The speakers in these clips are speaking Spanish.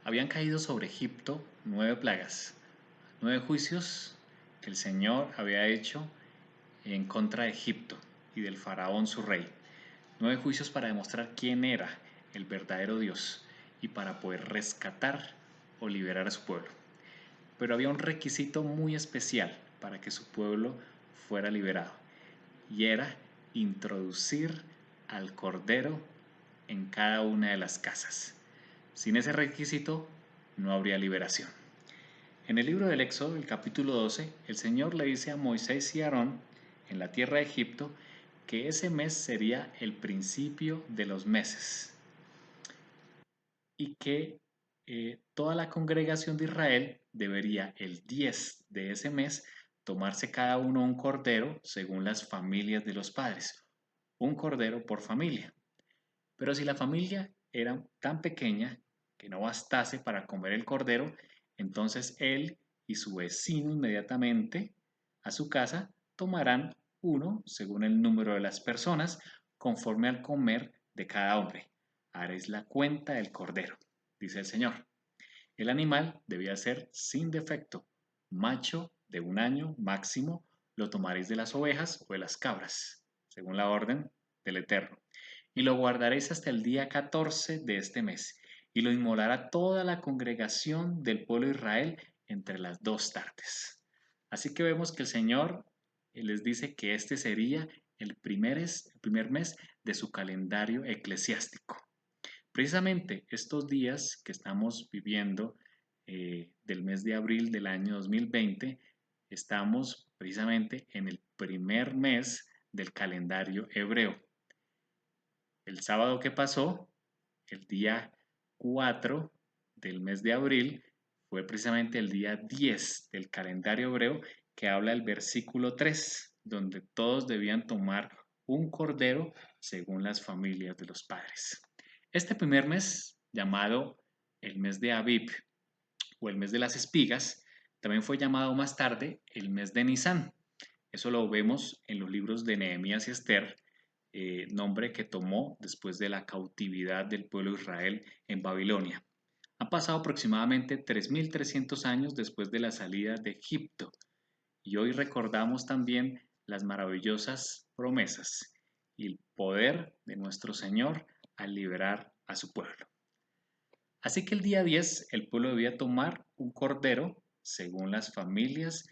Habían caído sobre Egipto 9 plagas, 9 juicios que el Señor había hecho en contra de Egipto y del faraón su rey. 9 juicios para demostrar quién era el verdadero Dios y para poder rescatar o liberar a su pueblo. Pero había un requisito muy especial para que su pueblo fuera liberado, y era introducir al Cordero en cada una de las casas. Sin ese requisito no habría liberación. En el libro del Éxodo, el capítulo 12, el Señor le dice a Moisés y Aarón en la tierra de Egipto que ese mes sería el principio de los meses y que toda la congregación de Israel debería el 10 de ese mes tomarse cada uno un cordero según las familias de los padres, un cordero por familia. Pero si la familia era tan pequeña que no bastase para comer el cordero, entonces él y su vecino inmediatamente a su casa tomarán uno según el número de las personas, conforme al comer de cada hombre. Haréis la cuenta del cordero, dice el Señor. El animal debía ser sin defecto, macho de 1 año máximo, lo tomaréis de las ovejas o de las cabras, según la orden del Eterno, y lo guardaréis hasta el día 14 de este mes, y lo inmolará toda la congregación del pueblo de Israel entre las 2 tardes. Así que vemos que el Señor les dice que este sería el primer mes de su calendario eclesiástico. Precisamente estos días que estamos viviendo del mes de abril del año 2020, estamos precisamente en el primer mes del calendario hebreo. El sábado que pasó, el día 4 del mes de abril, fue precisamente el día 10 del calendario hebreo, que habla el versículo 3, donde todos debían tomar un cordero según las familias de los padres. Este primer mes, llamado el mes de Abib o el mes de las espigas, también fue llamado más tarde el mes de Nisán. Eso lo vemos en los libros de Nehemías y Esther, nombre que tomó después de la cautividad del pueblo de Israel en Babilonia. Han pasado aproximadamente 3.300 años después de la salida de Egipto, y hoy recordamos también las maravillosas promesas y el poder de nuestro Señor al liberar a su pueblo. Así que el día 10 el pueblo debía tomar un cordero según las familias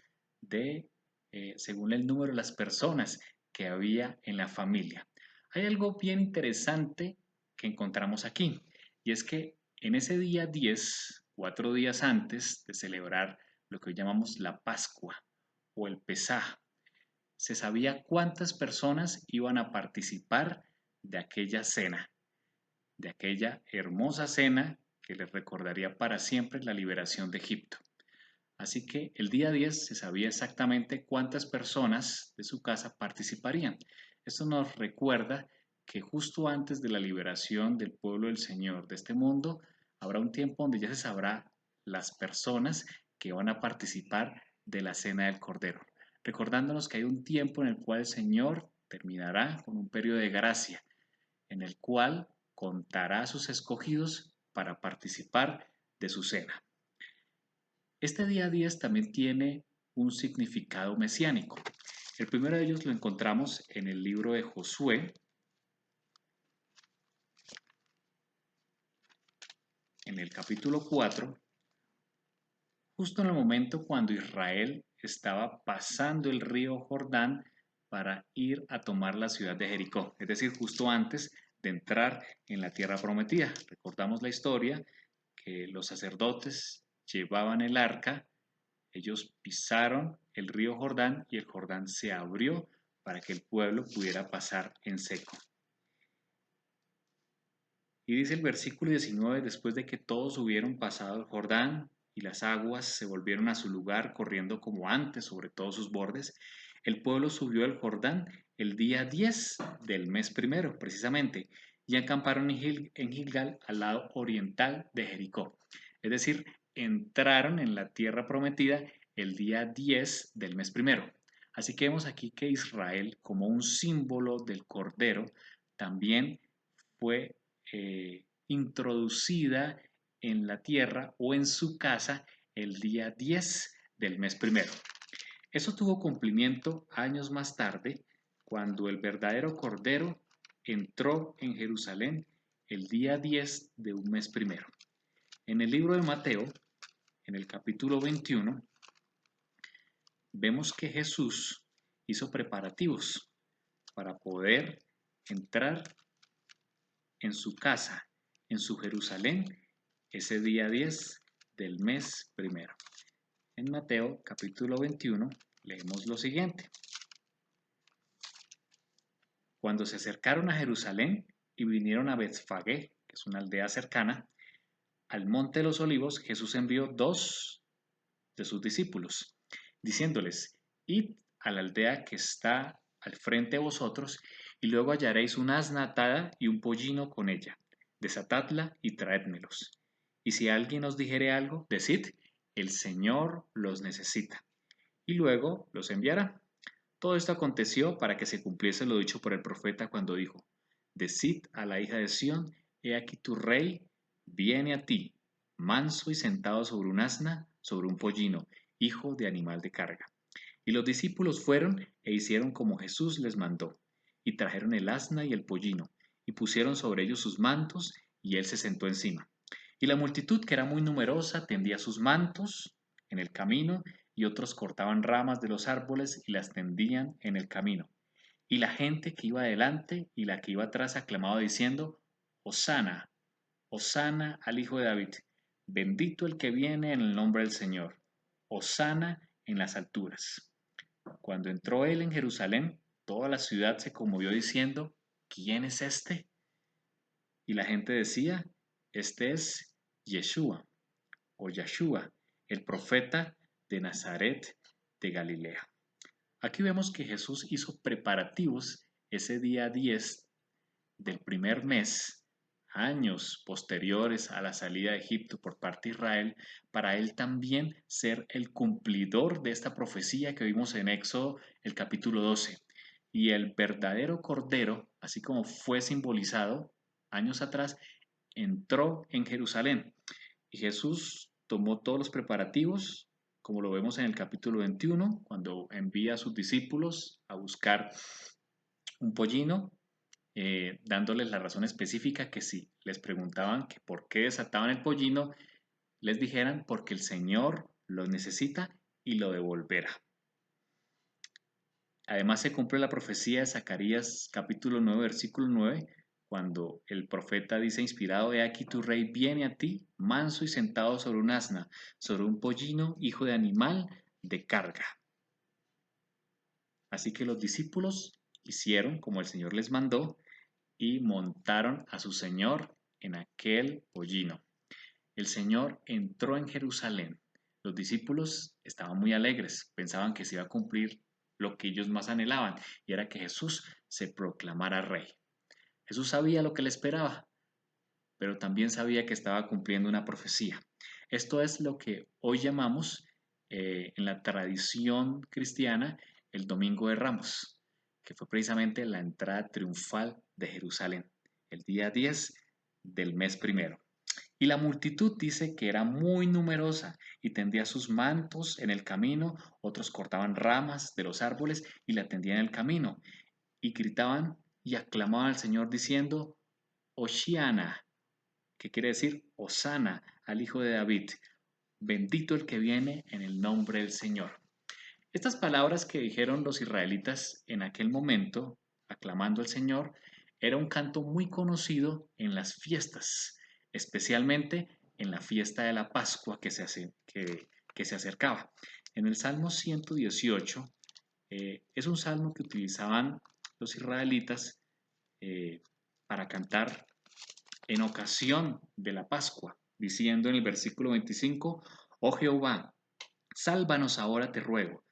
según el número de las personas que había en la familia. Hay algo bien interesante que encontramos aquí, y es que en ese día 10, 4 días antes de celebrar lo que hoy llamamos la Pascua o el Pesaj, se sabía cuántas personas iban a participar de aquella cena, de aquella hermosa cena que les recordaría para siempre la liberación de Egipto. Así que el día 10 se sabía exactamente cuántas personas de su casa participarían. Esto nos recuerda que justo antes de la liberación del pueblo del Señor de este mundo, habrá un tiempo donde ya se sabrá las personas que van a participar de la cena del Cordero, recordándonos que hay un tiempo en el cual el Señor terminará con un periodo de gracia, en el cual contará a sus escogidos para participar de su cena. Este día 10 también tiene un significado mesiánico. El primero de ellos lo encontramos en el libro de Josué, en el capítulo 4, justo en el momento cuando Israel estaba pasando el río Jordán para ir a tomar la ciudad de Jericó, es decir, justo antes de entrar en la tierra prometida. Recordamos la historia que los sacerdotes llevaban el arca. Ellos pisaron el río Jordán y el Jordán se abrió para que el pueblo pudiera pasar en seco. Y dice el versículo 19, después de que todos hubieron pasado el Jordán y las aguas se volvieron a su lugar corriendo como antes sobre todos sus bordes, el pueblo subió al Jordán el día 10 del mes primero, precisamente, y acamparon en Gilgal, al lado oriental de Jericó. Es decir, entraron en la tierra prometida el día 10 del mes primero. Así que vemos aquí que Israel, como un símbolo del Cordero, también fue introducida en la tierra o en su casa el día 10 del mes primero. Eso tuvo cumplimiento años más tarde, cuando el verdadero Cordero entró en Jerusalén el día 10 de un mes primero. En el libro de Mateo, en el capítulo 21, vemos que Jesús hizo preparativos para poder entrar en su casa, en su Jerusalén, ese día 10 del mes primero. En Mateo capítulo 21 leemos lo siguiente. Cuando se acercaron a Jerusalén y vinieron a Betfagé, que es una aldea cercana, al monte de los olivos, Jesús envió 2 de sus discípulos, diciéndoles, id a la aldea que está al frente de vosotros, y luego hallaréis una asna atada y un pollino con ella. Desatadla y traédmelos. Y si alguien os dijere algo, decid, el Señor los necesita, y luego los enviará. Todo esto aconteció para que se cumpliese lo dicho por el profeta cuando dijo, decid a la hija de Sión, he aquí tu rey viene a ti, manso y sentado sobre un asna, sobre un pollino, hijo de animal de carga. Y los discípulos fueron e hicieron como Jesús les mandó, y trajeron el asna y el pollino, y pusieron sobre ellos sus mantos, y él se sentó encima. Y la multitud, que era muy numerosa, tendía sus mantos en el camino, y otros cortaban ramas de los árboles y las tendían en el camino. Y la gente que iba adelante y la que iba atrás aclamaba diciendo, Hosana, Hosana al Hijo de David, bendito el que viene en el nombre del Señor, Hosana en las alturas. Cuando entró él en Jerusalén, toda la ciudad se conmovió diciendo, ¿quién es este? Y la gente decía, este es Yeshua o Yahshua, el profeta de Nazaret de Galilea. Aquí vemos que Jesús hizo preparativos ese día 10 del primer mes, años posteriores a la salida de Egipto por parte de Israel, para él también ser el cumplidor de esta profecía que vimos en Éxodo, el capítulo 12. Y el verdadero Cordero, así como fue simbolizado años atrás, entró en Jerusalén. Y Jesús tomó todos los preparativos, como lo vemos en el capítulo 21, cuando envía a sus discípulos a buscar un pollino, dándoles la razón específica que si les preguntaban que por qué desataban el pollino, les dijeran porque el Señor lo necesita y lo devolverá. Además se cumple la profecía de Zacarías capítulo 9, versículo 9, cuando el profeta dice inspirado, he aquí tu rey viene a ti, manso y sentado sobre un asna, sobre un pollino, hijo de animal de carga. Así que los discípulos hicieron como el Señor les mandó y montaron a su Señor en aquel pollino. El Señor entró en Jerusalén. Los discípulos estaban muy alegres, pensaban que se iba a cumplir lo que ellos más anhelaban, y era que Jesús se proclamara rey. Jesús sabía lo que le esperaba, pero también sabía que estaba cumpliendo una profecía. Esto es lo que hoy llamamos en la tradición cristiana el Domingo de Ramos, que fue precisamente la entrada triunfal de Jerusalén, el día 10 del mes primero. Y la multitud dice que era muy numerosa y tendía sus mantos en el camino, otros cortaban ramas de los árboles y la tendían en el camino, y gritaban y aclamaban al Señor diciendo, Hoshiana, que quiere decir Hosana al Hijo de David, bendito el que viene en el nombre del Señor. Estas palabras que dijeron los israelitas en aquel momento, aclamando al Señor, era un canto muy conocido en las fiestas, especialmente en la fiesta de la Pascua que se acercaba. En el Salmo 118 es un salmo que utilizaban los israelitas para cantar en ocasión de la Pascua, diciendo en el versículo 25, oh Jehová, sálvanos ahora, te ruego,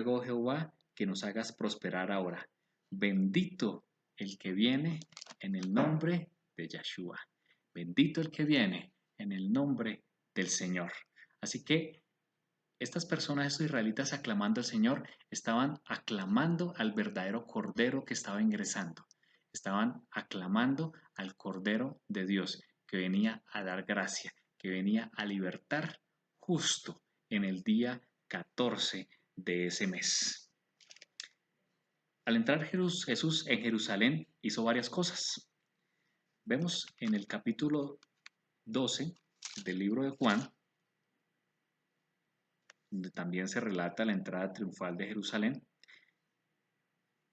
oh Jehová, que nos hagas prosperar ahora. Bendito el que viene en el nombre de Yahshua. Bendito el que viene en el nombre del Señor. Así que estas personas, estos israelitas aclamando al Señor, estaban aclamando al verdadero Cordero que estaba ingresando. Estaban aclamando al Cordero de Dios que venía a dar gracia, que venía a libertar justo en el día 14 de ese mes. Al entrar Jesús en Jerusalén hizo varias cosas. Vemos en el capítulo 12 del libro de Juan, donde también se relata la entrada triunfal de Jerusalén.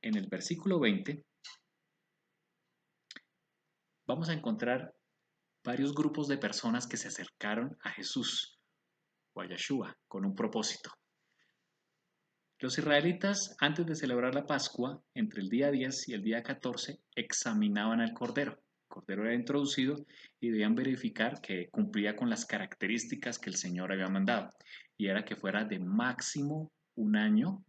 En el versículo 20 vamos a encontrar varios grupos de personas que se acercaron a Jesús o a Yeshua con un propósito. Los israelitas, antes de celebrar la Pascua, entre el día 10 y el día 14, examinaban al cordero. El cordero era introducido y debían verificar que cumplía con las características que el Señor había mandado. Y era que fuera de máximo un año,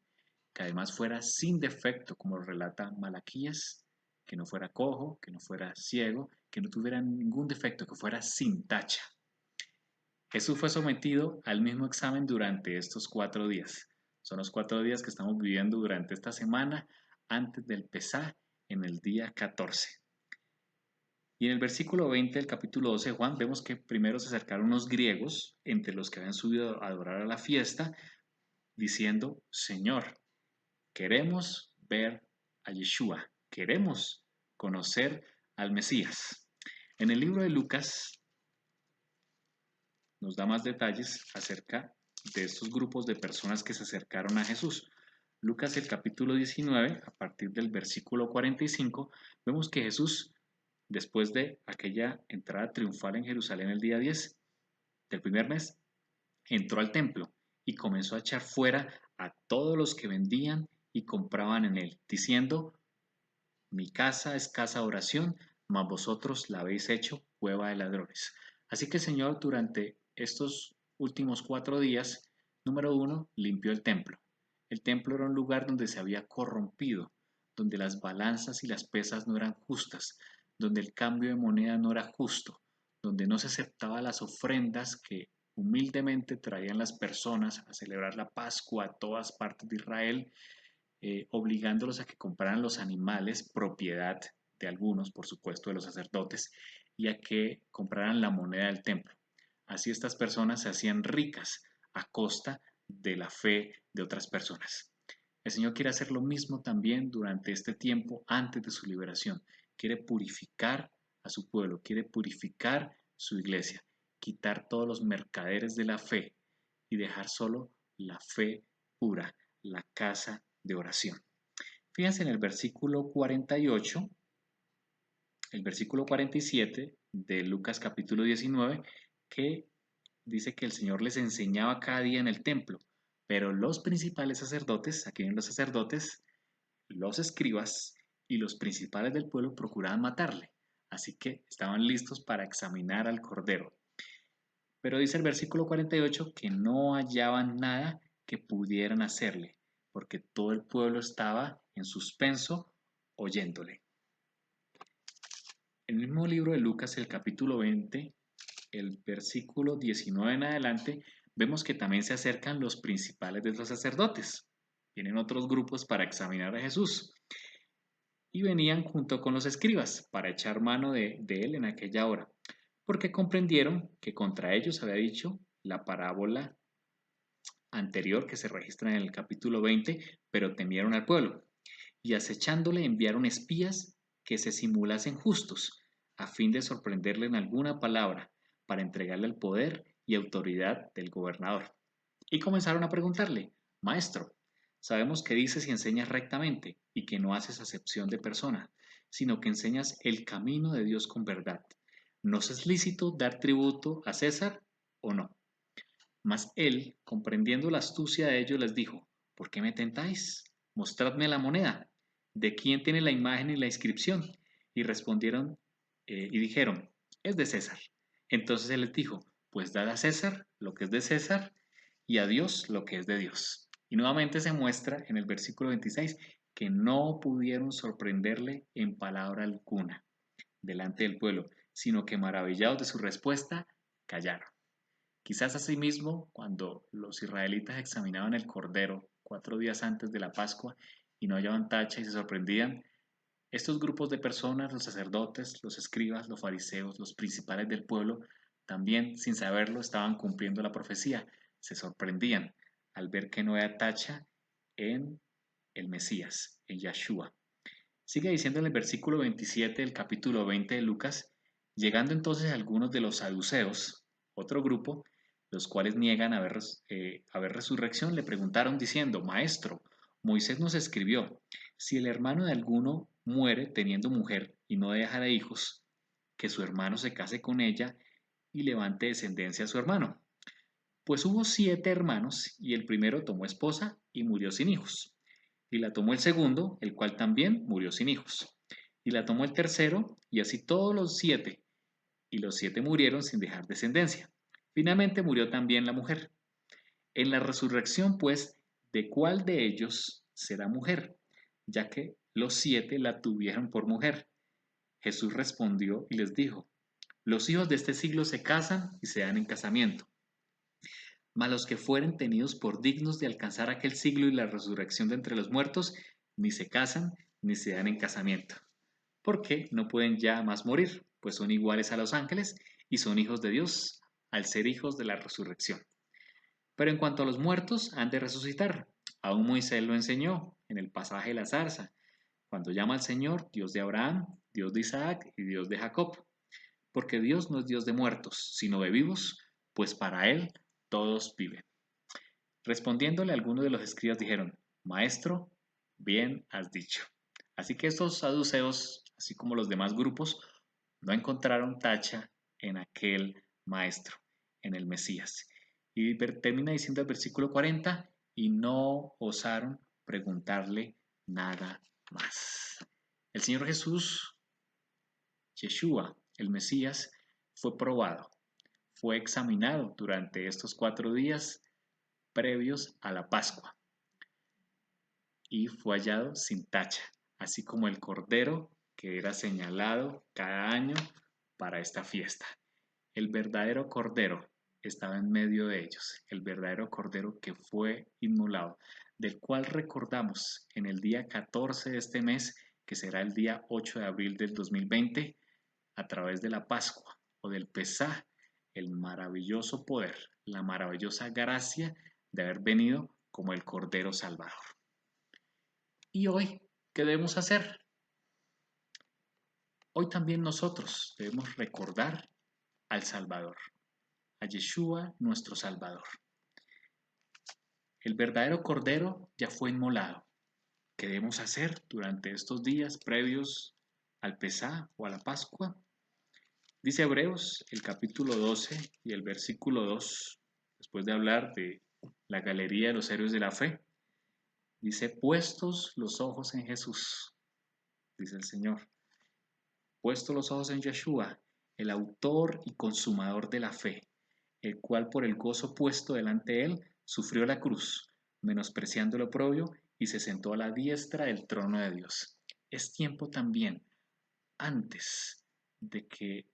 que además fuera sin defecto, como lo relata Malaquías, que no fuera cojo, que no fuera ciego, que no tuviera ningún defecto, que fuera sin tacha. Jesús fue sometido al mismo examen durante estos 4 días. Son los 4 días que estamos viviendo durante esta semana antes del Pesá en el día 14. Y en el versículo 20 del capítulo 12 de Juan vemos que primero se acercaron unos griegos entre los que habían subido a adorar a la fiesta diciendo, Señor, queremos ver a Yeshua, queremos conocer al Mesías. En el libro de Lucas nos da más detalles acerca de estos grupos de personas que se acercaron a Jesús. Lucas el capítulo 19, a partir del versículo 45, vemos que Jesús, después de aquella entrada triunfal en Jerusalén el día 10 del primer mes, entró al templo y comenzó a echar fuera a todos los que vendían y compraban en él, diciendo, mi casa es casa de oración, mas vosotros la habéis hecho cueva de ladrones. Así que el Señor durante estos últimos 4 días, número 1, limpió el templo. El templo era un lugar donde se había corrompido, donde las balanzas y las pesas no eran justas, donde el cambio de moneda no era justo, donde no se aceptaban las ofrendas que humildemente traían las personas a celebrar la Pascua a todas partes de Israel, obligándolos a que compraran los animales, propiedad de algunos, por supuesto, de los sacerdotes, y a que compraran la moneda del templo. Así estas personas se hacían ricas a costa de la fe de otras personas. El Señor quiere hacer lo mismo también durante este tiempo antes de su liberación. Quiere purificar a su pueblo, quiere purificar su iglesia, quitar todos los mercaderes de la fe y dejar solo la fe pura, la casa de oración. Fíjense en el versículo 48, el versículo 47 de Lucas capítulo 19, que dice que el Señor les enseñaba cada día en el templo, pero los principales sacerdotes, aquí vienen los sacerdotes, los escribas y los principales del pueblo procuraban matarle, así que estaban listos para examinar al Cordero. Pero dice el versículo 48 que no hallaban nada que pudieran hacerle, porque todo el pueblo estaba en suspenso oyéndole. En el mismo libro de Lucas, el capítulo 20, el versículo 19 en adelante, vemos que también se acercan los principales de los sacerdotes. Vienen otros grupos para examinar a Jesús. Y venían junto con los escribas para echar mano de él en aquella hora, porque comprendieron que contra ellos había dicho la parábola anterior que se registra en el capítulo 20, pero temieron al pueblo, y acechándole enviaron espías que se simulasen justos, a fin de sorprenderle en alguna palabra, para entregarle el poder y autoridad del gobernador. Y comenzaron a preguntarle, Maestro, sabemos que dices y enseñas rectamente, y que no haces acepción de persona, sino que enseñas el camino de Dios con verdad. ¿Nos es lícito dar tributo a César o no? Mas él, comprendiendo la astucia de ellos, les dijo, ¿por qué me tentáis? Mostradme la moneda. ¿De quién tiene la imagen y la inscripción? Y respondieron y dijeron, es de César. Entonces él les dijo, pues dad a César lo que es de César y a Dios lo que es de Dios. Y nuevamente se muestra en el versículo 26 que no pudieron sorprenderle en palabra alguna delante del pueblo, sino que maravillados de su respuesta, callaron. Quizás asimismo, cuando los israelitas examinaban el cordero 4 días antes de la Pascua y no hallaban tacha y se sorprendían, estos grupos de personas, los sacerdotes, los escribas, los fariseos, los principales del pueblo, también, sin saberlo, estaban cumpliendo la profecía. Se sorprendían al ver que no había tacha en el Mesías, en Yahshua. Sigue diciendo en el versículo 27 del capítulo 20 de Lucas, llegando entonces algunos de los saduceos, otro grupo, los cuales niegan haber resurrección, le preguntaron diciendo, Maestro, Moisés nos escribió, si el hermano de alguno muere teniendo mujer y no dejará hijos, que su hermano se case con ella y levante descendencia a su hermano. Pues hubo 7 hermanos, y el primero tomó esposa y murió sin hijos. Y la tomó el segundo, el cual también murió sin hijos. Y la tomó el tercero, y así todos los 7. Y los 7 murieron sin dejar descendencia. Finalmente murió también la mujer. En la resurrección, pues, ¿de cuál de ellos será mujer? Ya que los 7 la tuvieron por mujer. Jesús respondió y les dijo, los hijos de este siglo se casan y se dan en casamiento, mas los que fueren tenidos por dignos de alcanzar aquel siglo y la resurrección de entre los muertos, ni se casan ni se dan en casamiento, porque no pueden ya más morir, pues son iguales a los ángeles y son hijos de Dios, al ser hijos de la resurrección. Pero en cuanto a los muertos, han de resucitar. Aún Moisés lo enseñó en el pasaje de la zarza, cuando llama al Señor Dios de Abraham, Dios de Isaac y Dios de Jacob. Porque Dios no es Dios de muertos, sino de vivos, pues para Él todos viven. Respondiéndole algunos de los escribas dijeron, Maestro, bien has dicho. Así que estos saduceos, así como los demás grupos, no encontraron tacha en aquel maestro, en el Mesías. Y termina diciendo el versículo 40, y no osaron preguntarle nada más. El Señor Jesús, Yeshua, el Mesías, fue probado, fue examinado durante estos 4 días previos a la Pascua y fue hallado sin tacha, así como el cordero que era señalado cada año para esta fiesta. El verdadero cordero estaba en medio de ellos, el verdadero cordero que fue inmolado, del cual recordamos en el día 14 de este mes, que será el día 8 de abril del 2020, a través de la Pascua o del Pesaj, el maravilloso poder, la maravillosa gracia de haber venido como el Cordero Salvador. ¿Y hoy qué debemos hacer? Hoy también nosotros debemos recordar al Salvador, a Yeshua nuestro Salvador. El verdadero Cordero ya fue inmolado. ¿Qué debemos hacer durante estos días previos al Pesaj o a la Pascua? Dice Hebreos, el capítulo 12 y el versículo 2, después de hablar de la galería de los héroes de la fe, dice, puestos los ojos en Jesús, dice el Señor, puestos los ojos en Yeshua, el autor y consumador de la fe, el cual por el gozo puesto delante de él sufrió la cruz, menospreciando el oprobio, y se sentó a la diestra del trono de Dios. Es tiempo también, antes de que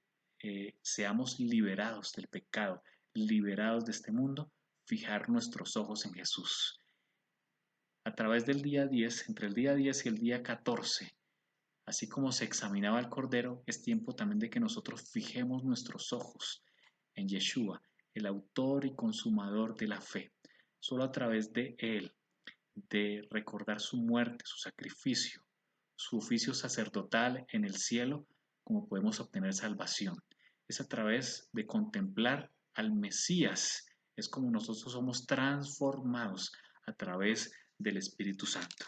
seamos liberados del pecado, liberados de este mundo, fijar nuestros ojos en Jesús. A través del día 10, entre el día 10 y el día 14, así como se examinaba el Cordero, es tiempo también de que nosotros fijemos nuestros ojos en Yeshua, el autor y consumador de la fe. Solo a través de Él, de recordar su muerte, su sacrificio, su oficio sacerdotal en el cielo, como podemos obtener salvación. Es a través de contemplar al Mesías, es como nosotros somos transformados a través del Espíritu Santo.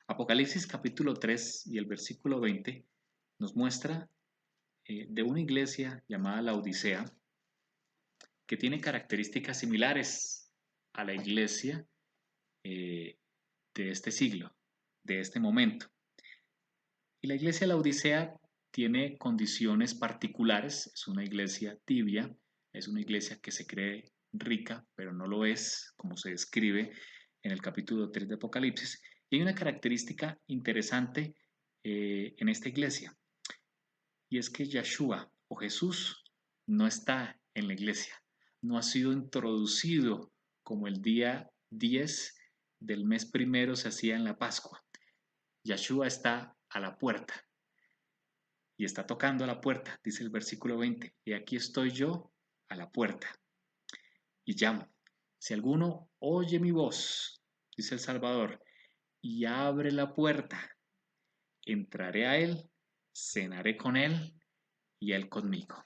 Apocalipsis capítulo 3 y el versículo 20 nos muestra de una iglesia llamada la Odisea, que tiene características similares a la iglesia de este siglo, de este momento. Y la iglesia de la Odisea tiene condiciones particulares, es una iglesia tibia, es una iglesia que se cree rica, pero no lo es, como se describe en el capítulo 3 de Apocalipsis. Y hay una característica interesante en esta iglesia, y es que Yeshua o Jesús no está en la iglesia, no ha sido introducido como el día 10 del mes primero se hacía en la Pascua. Yeshua está a la puerta. y está tocando a la puerta, dice el versículo 20, y aquí estoy yo a la puerta y llamo. Si alguno oye mi voz, dice el Salvador, y abre la puerta, entraré a él, cenaré con él y él conmigo.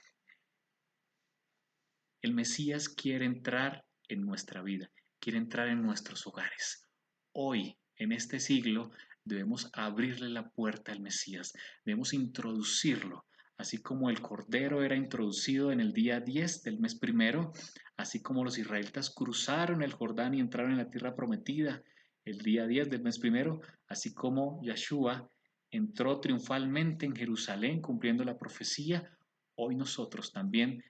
El Mesías quiere entrar en nuestra vida, quiere entrar en nuestros hogares. Hoy, en este siglo, debemos abrirle la puerta al Mesías, debemos introducirlo, así como el Cordero era introducido en el día 10 del mes primero, así como los israelitas cruzaron el Jordán y entraron en la tierra prometida el día 10 del mes primero, así como Yeshua entró triunfalmente en Jerusalén cumpliendo la profecía, hoy nosotros también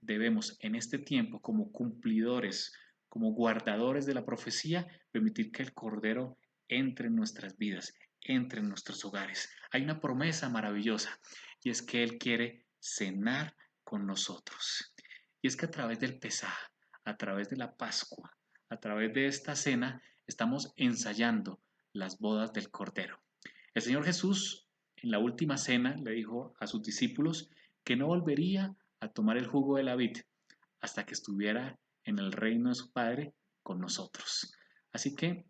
debemos en este tiempo, como cumplidores, como guardadores de la profecía, permitir que el Cordero entre en nuestras vidas, entre en nuestros hogares. Hay una promesa maravillosa y es que Él quiere cenar con nosotros. Y es que a través del Pesaj, a través de la Pascua, a través de esta cena, estamos ensayando las bodas del Cordero. El Señor Jesús, en la última cena, le dijo a sus discípulos que no volvería a tomar el jugo de la vid hasta que estuviera en el reino de su Padre con nosotros. Así que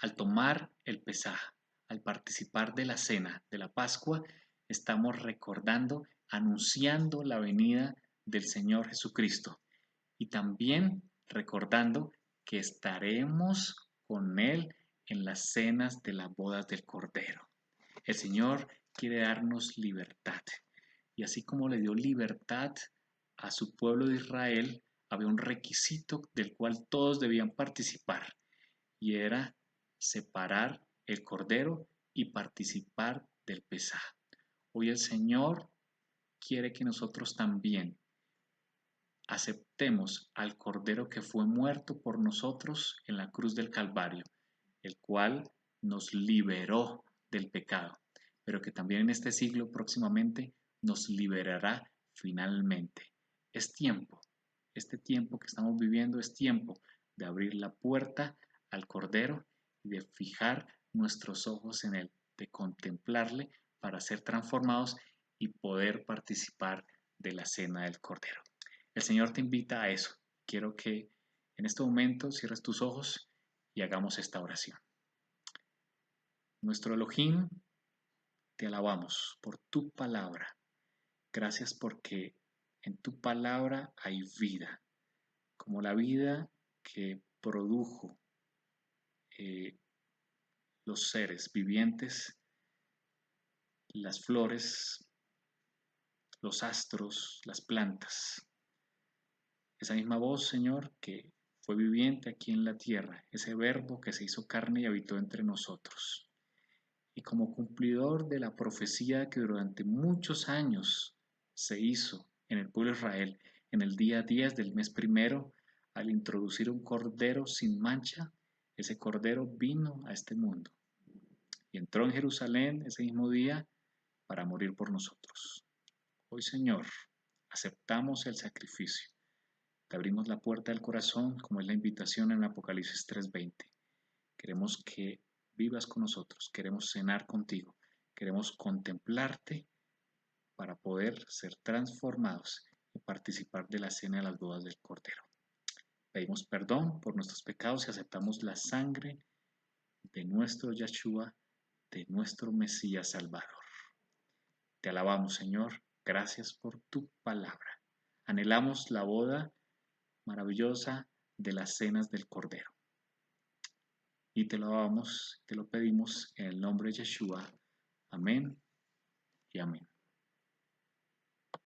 al tomar el Pesaj, al participar de la cena de la Pascua, estamos recordando, anunciando la venida del Señor Jesucristo y también recordando que estaremos con Él en las cenas de las bodas del Cordero. El Señor quiere darnos libertad. Y así como le dio libertad a su pueblo de Israel, había un requisito del cual todos debían participar, y era separar el cordero y participar del Pesaj. Hoy el Señor quiere que nosotros también aceptemos al cordero que fue muerto por nosotros en la cruz del Calvario, el cual nos liberó del pecado, pero que también en este siglo próximamente nos liberará finalmente. Es tiempo, este tiempo que estamos viviendo es tiempo de abrir la puerta al Cordero y de fijar nuestros ojos en Él, de contemplarle para ser transformados y poder participar de la cena del Cordero. El Señor te invita a eso. Quiero que en este momento cierres tus ojos y hagamos esta oración. Nuestro Elohim, te alabamos por tu palabra. Gracias porque en tu palabra hay vida, como la vida que produjo los seres vivientes, las flores, los astros, las plantas. Esa misma voz, Señor, que fue viviente aquí en la tierra, ese verbo que se hizo carne y habitó entre nosotros. Y como cumplidor de la profecía que durante muchos años se hizo en el pueblo de Israel, en el día 10 del mes primero, al introducir un cordero sin mancha, ese cordero vino a este mundo y entró en Jerusalén ese mismo día para morir por nosotros. Hoy, Señor, aceptamos el sacrificio. Te abrimos la puerta del corazón, como es la invitación en Apocalipsis 3:20. Queremos que vivas con nosotros, queremos cenar contigo, queremos contemplarte para poder ser transformados y participar de la cena de las bodas del Cordero. Pedimos perdón por nuestros pecados y aceptamos la sangre de nuestro Yeshua, de nuestro Mesías Salvador. Te alabamos, Señor, gracias por tu palabra. Anhelamos la boda maravillosa de las cenas del Cordero. Y te lo alabamos, te lo pedimos en el nombre de Yeshua. Amén y amén.